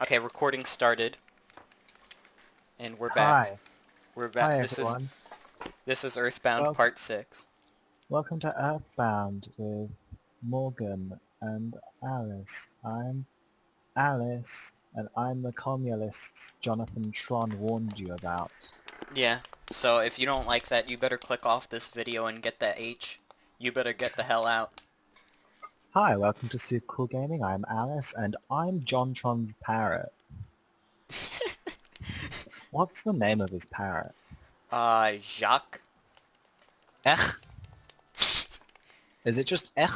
Okay, recording started, and we're back. Hi. We're Hi back. everyone. This is Earthbound Well, Part 6. welcome to Earthbound with Morgan and Alice. I'm Alice, and I'm the communists Jonathan Tron warned you about. Yeah, so if you don't like that, you better click off this video and get that H. You better get the hell out. Hi, welcome to Super Cool Gaming. I'm Alice, and I'm John Tron's parrot. What's the name of his parrot? Jacques? Ech? Is it just Ech?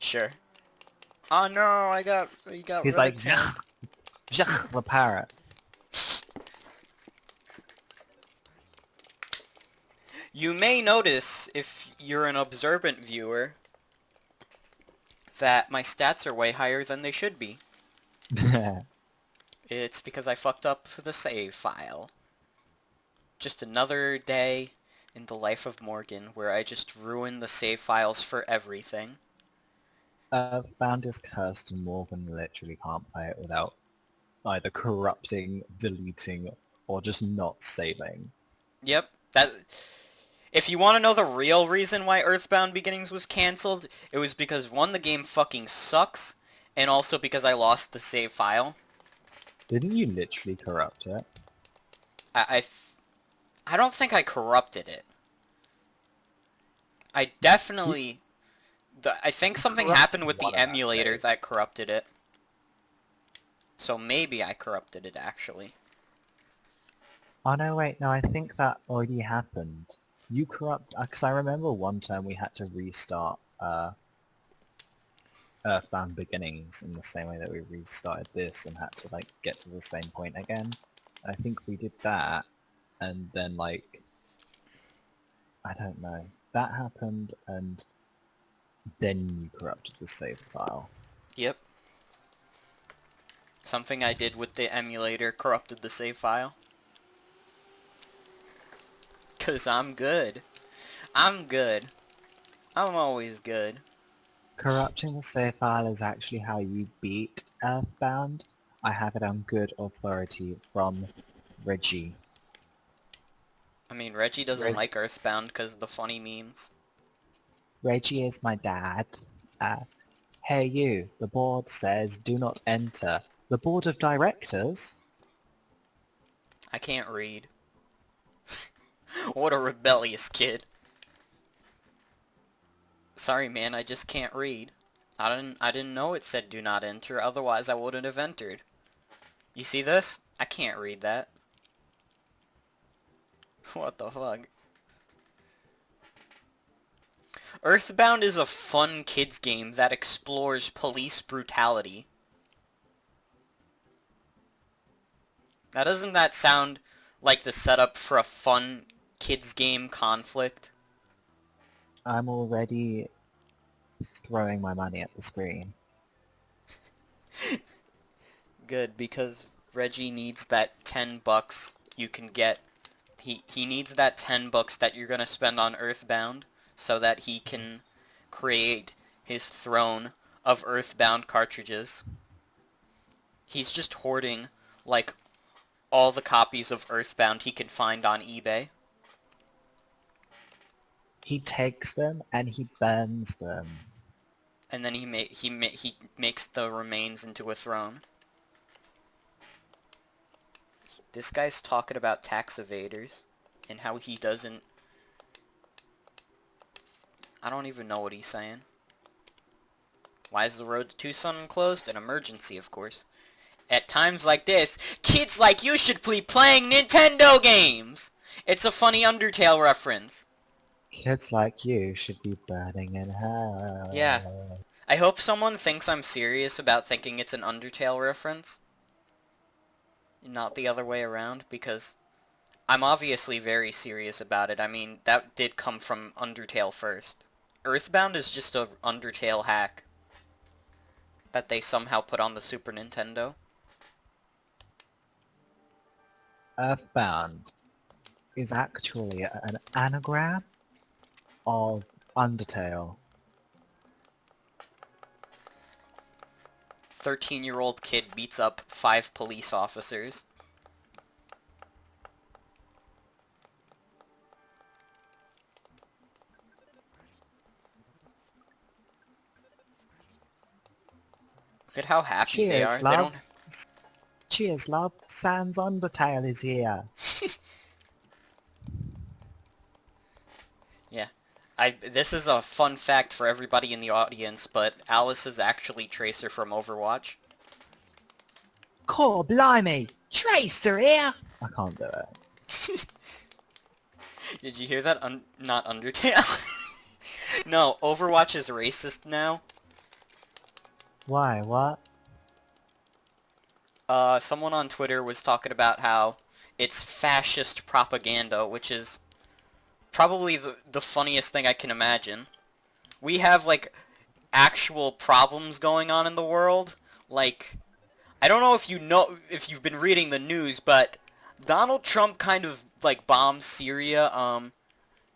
Sure. Oh no, he got He's red like, tail. Jech the parrot. You may notice, if you're an observant viewer, that my stats are way higher than they should be. It's because I fucked up the save file. Just another day in the life of Morgan where I just ruin the save files for everything. Earthbound is cursed, and Morgan literally can't play it without either corrupting, deleting, or just not saving. Yep, that. If you want to know the real reason why Earthbound Beginnings was cancelled, it was because, one, the game fucking sucks, and also because I lost the save file. Didn't you literally corrupt it? I, I don't think I corrupted it. I definitely... I think You something corrupted happened with one the of that emulator save. that corrupted it. So maybe I corrupted it, actually. Oh no, wait, no, I think that already happened. You corrupt... Because I remember one time we had to restart Earthbound Beginnings in the same way that we restarted this and had to, like, get to the same point again. I think we did that, and then, like, I don't know. That happened, and then you corrupted the save file. Yep. Something I did with the emulator corrupted the save file. 'Cause I'm good. I'm good. I'm always good. Corrupting the save file is actually how you beat Earthbound. I have it on good authority from Reggie. I mean, Reggie doesn't Reg- like Earthbound because of the funny memes. Reggie is my dad. Hey you, the board says do not enter. The board of directors? I can't read. What a rebellious kid. Sorry, man, I just can't read. I didn't know it said do not enter, otherwise I wouldn't have entered. You see this? I can't read that. What the fuck? Earthbound is a fun kids game that explores police brutality. Now doesn't that sound like the setup for a fun kids game conflict? I'm already throwing my money at the screen. Good, because Reggie needs that 10 bucks you can get. He needs that 10 bucks that you're gonna spend on Earthbound so that he can create his throne of Earthbound cartridges. He's just hoarding, like, all the copies of Earthbound he can find on eBay. He takes them and he burns them. And then he makes the remains into a throne. This guy's talking about tax evaders and how he doesn't... I don't even know what he's saying. Why is the road to Tucson closed? An emergency, of course. At times like this, kids like you should be playing Nintendo games! It's a funny Undertale reference. Kids like you should be burning in Yeah. hell. I hope someone thinks I'm serious about thinking it's an Undertale reference. Not the other way around, because I'm obviously very serious about it. I mean, that did come from Undertale first. Earthbound is just a Undertale hack that they somehow put on the Super Nintendo. Earthbound is actually an anagram of Undertale. 13-year-old kid beats up 5 police officers. Look at how happy they are. Cheers, They don't... love. Cheers, love. Sans Undertale is here. Yeah. This is a fun fact for everybody in the audience, but Alice is actually Tracer from Overwatch. Core blimey! Tracer here! I can't do it. Did you hear that? Not Undertale. No, Overwatch is racist now. Why? What? Someone on Twitter was talking about how it's fascist propaganda, which is probably the funniest thing I can imagine. We have, like, actual problems going on in the world. Like, I don't know if you've been reading the news, but Donald Trump kind of, like, bombed Syria.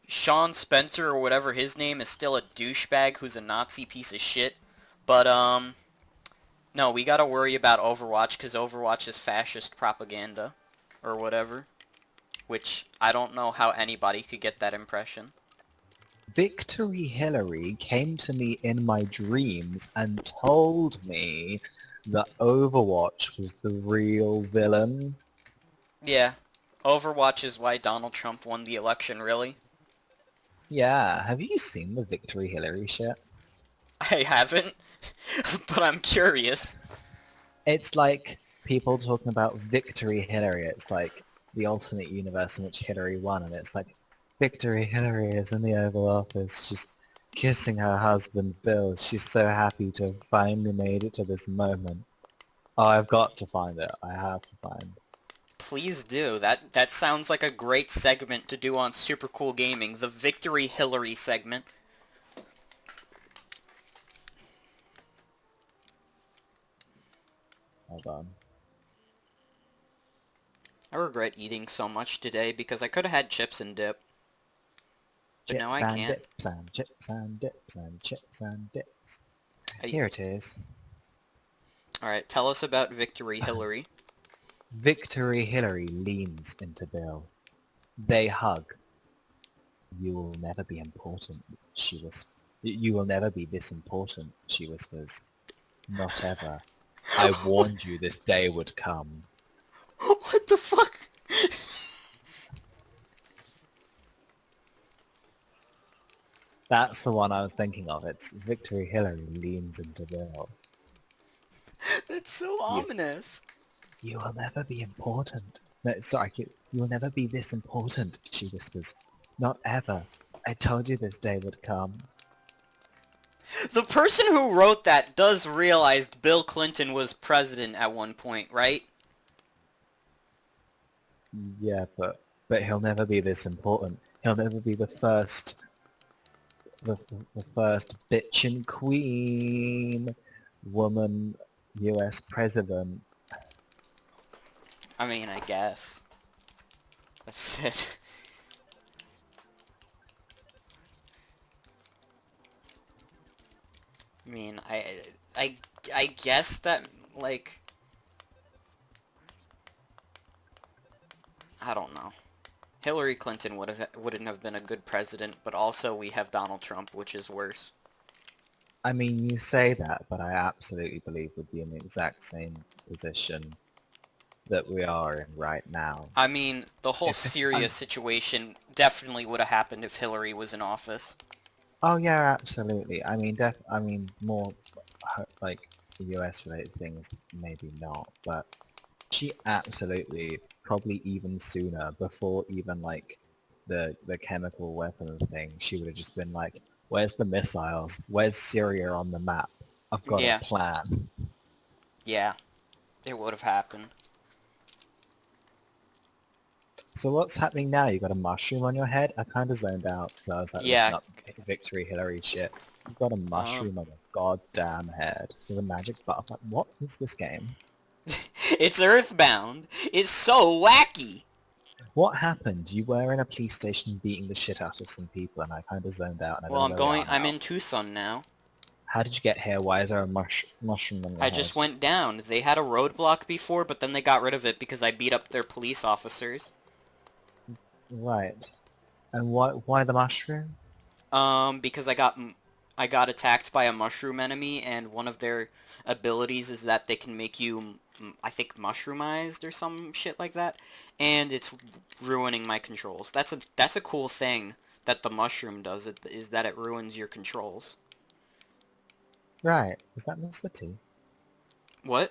Sean Spencer, or whatever his name, is still a douchebag who's a Nazi piece of shit. But, no, we gotta worry about Overwatch, because Overwatch is fascist propaganda, or whatever. Which, I don't know how anybody could get that impression. Victory Hillary came to me in my dreams and told me that Overwatch was the real villain. Yeah, Overwatch is why Donald Trump won the election, really. Yeah, have you seen the Victory Hillary shit? I haven't, but I'm curious. It's like people talking about Victory Hillary. It's like the alternate universe in which Hillary won, and it's like Victory Hillary is in the Oval Office, just kissing her husband Bill. She's so happy to have finally made it to this moment. Oh, I've got to find it. I have to find. Please do. That sounds like a great segment to do on Super Cool Gaming, the Victory Hillary segment. Hold on. I regret eating so much today because I could have had chips and dip. But now Chips I and can't. dips and chips and dips and chips and dips. I- Here it is. Alright, tell us about Victory Hillary. Victory Hillary leans into Bill. They hug. You will never be important, she whispers. You will never be this important, she whispers. Not ever. I warned you this day would come. What the fuck? That's the one I was thinking of. It's Victory Hillary leans into Bill. That's so You, ominous. you will never be important. No, sorry, you will never be this important, she whispers. Not ever. I told you this day would come. The person who wrote that does realize Bill Clinton was president at one point, right? Yeah, but he'll never be this important. He'll never be the first the first bitchin' queen woman US president. I mean, I guess. That's it. I mean, I, I guess that, like, I don't know. Hillary Clinton wouldn't have been a good president, but also we have Donald Trump, which is worse. I mean, you say that, but I absolutely believe we'd be in the exact same position that we are in right now. I mean, the whole If Syria situation definitely would have happened if Hillary was in office. Oh yeah, absolutely. I mean, I mean, more like US-related things, maybe not, but she absolutely, probably even sooner, before even like the chemical weapon thing, she would have just been like, "Where's the missiles? Where's Syria on the map? I've got a Yeah, plan." yeah, it would have happened. So what's happening now? You got a mushroom on your head? I kind of zoned out because I was like looking Yeah, up Victory Hillary shit. You've got a mushroom on your goddamn head with a magic butterfly. What is this game? it's Earthbound. It's so wacky. What happened? You were in a police station beating the shit out of some people and I kind of zoned out and I don't Well, know where we are I'm now. in Tucson now. How did you get here? Why is there a mushroom on your I head? just went down. They had a roadblock before, but then they got rid of it because I beat up their police officers. Right. And why the mushroom? Because I got attacked by a mushroom enemy, and one of their abilities is that they can make you, I think, mushroomized or some shit like that, and it's ruining my controls. That's a cool thing that the mushroom does. Is that it ruins your controls. Right. Is that Mr. T? What?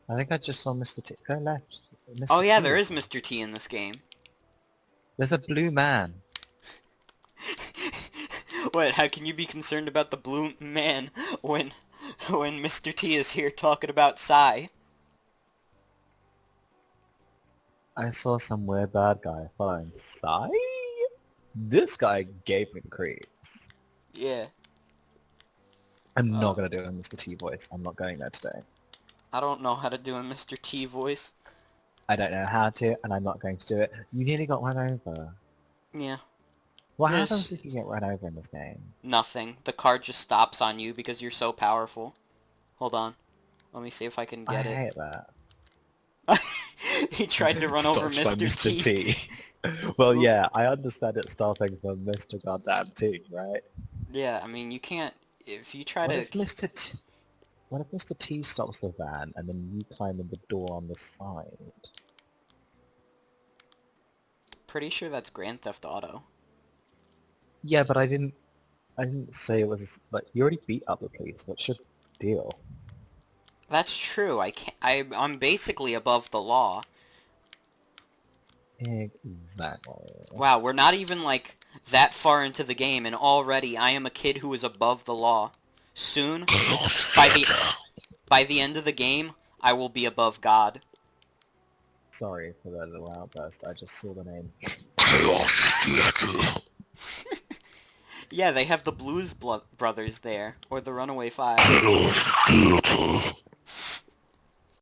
I think I just saw Mr. T. Go left. Oh Mr. yeah, T there was is there. Mr. T in this game. There's a blue man. What? How can you be concerned about the blue man when Mr. T is here talking about Psy? I saw some weird bad guy following Psy? This guy gave me the creeps. Yeah. I'm not Uh, gonna do a Mr. T voice. I'm not going there today. I don't know how to do a Mr. T voice. I don't know how to, and I'm not going to do it. You nearly got run over. Yeah. What happens There's if you get run over in this game? nothing. The car just stops on you because you're so powerful. Hold on. Let me see if I can I get it. hate that. He tried to run over Stopped by Mr. Mr. T. T. Well, yeah, I understand it's stopping for Mr. Goddamn T, right? Yeah, I mean, you can't... If you try What to... if Mr. T... What if Mr. T stops the van and then you climb in the door on the side? Pretty sure that's Grand Theft Auto. Yeah, but I didn't say it was like you already beat up the police. What's your deal? That's true. I can't... I'm basically above the law. Exactly. Wow, we're not even, like, that far into the game, and already I am a kid who is above the law. Soon, by the by the end of the game, I will be above God. Sorry for that little outburst. I just saw the name. Yeah, they have the Blues Brothers there, or the Runaway Five.